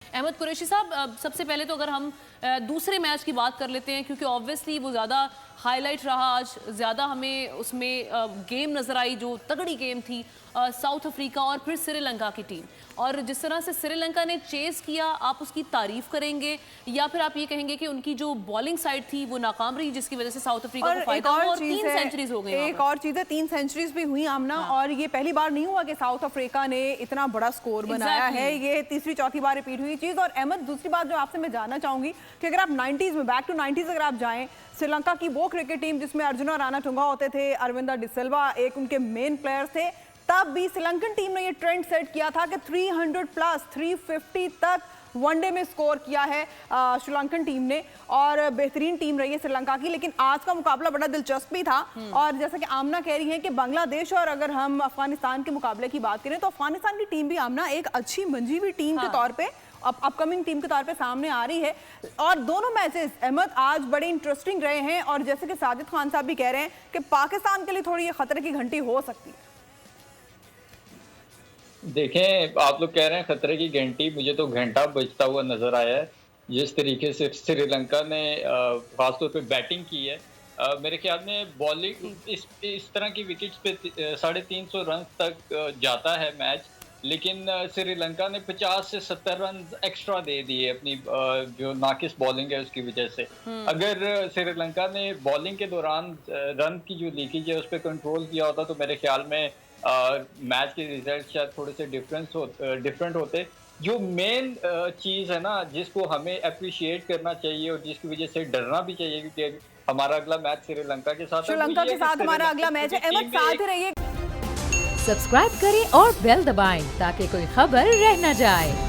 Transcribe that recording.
अहमद कुरैशी साहब, सबसे पहले तो अगर हम दूसरे मैच की बात कर लेते हैं, क्योंकि ऑब्वियसली वो ज़्यादा हाईलाइट रहा आज, ज़्यादा हमें उसमें गेम नज़र आई जो तगड़ी गेम थी, साउथ अफ्रीका और फिर श्रीलंका की टीम। और जिस तरह से श्रीलंका ने चेस किया, आप उसकी तारीफ करेंगे या फिर आप ये कहेंगे कि उनकी जो बॉलिंग साइड थी वो नाकाम रही, जिसकी वजह से साउथ अफ्रीका को फायदा हुआ और 3 सेंचुरीज हो गई। एक और चीज है, 3 सेंचुरीज भी हुई आमना। और ये पहली बार नहीं हुआ कि साउथ अफ्रीका ने इतना बड़ा स्कोर बनाया है, ये तीसरी चौथी बार रिपीट हुई चीज। और अहमद, दूसरी बात जो आपसे मैं जानना चाहूंगी कि अगर आप 90s में, बैक टू 90s अगर आप जाएं, श्रीलंका की वो क्रिकेट टीम जिसमें अर्जुना राणाटुंगा होते थे, अरविंदा डिसिल्वा एक उनके मेन प्लेयर थे, तब भी श्रीलंकन टीम ने ये ट्रेंड सेट किया था कि 300 प्लस 350 तक वनडे में स्कोर किया है श्रीलंकन टीम ने, और बेहतरीन टीम रही है श्रीलंका की। लेकिन आज का मुकाबला बड़ा दिलचस्प भी था। और जैसा कि आमना कह रही है कि बांग्लादेश और अगर हम अफगानिस्तान के मुकाबले की बात करें तो अफगानिस्तान की टीम भी आमना एक अच्छी मंजी हुई टीम के तौर पे, अपकमिंग टीम के तौर पे सामने आ रही है। और दोनों मैचेस अहमद आज बड़े इंटरेस्टिंग रहे हैं। और जैसे कि साजिद खान साहब भी कह रहे हैं कि पाकिस्तान के लिए थोड़ी ये खतरे की घंटी हो सकती है। देखें, आप लोग कह रहे हैं खतरे की घंटी, मुझे तो घंटा बजता हुआ नजर आया है। जिस तरीके से श्रीलंका ने खासतौर पे बैटिंग की है, मेरे ख्याल में बॉलिंग इस तरह की विकेट्स पे 350 रन तक जाता है मैच, लेकिन श्रीलंका ने 50 से 70 रन एक्स्ट्रा दे दिए अपनी जो नाकिस बॉलिंग है उसकी वजह से। अगर श्रीलंका ने बॉलिंग के दौरान रन की जो लीकेज है उस पर कंट्रोल किया होता तो मेरे ख्याल में मैच के रिजल्ट शायद थोड़े से डिफरेंट होते। जो मेन चीज़ है ना, जिसको हमें अप्रिशिएट करना चाहिए और जिसकी वजह से डरना भी चाहिए, क्योंकि हमारा अगला मैच श्रीलंका के साथ हमारा अगला मैच है। अहमद, साथ ही रहिए। सब्सक्राइब करें और बेल दबाएं ताकि कोई खबर रह न जाए।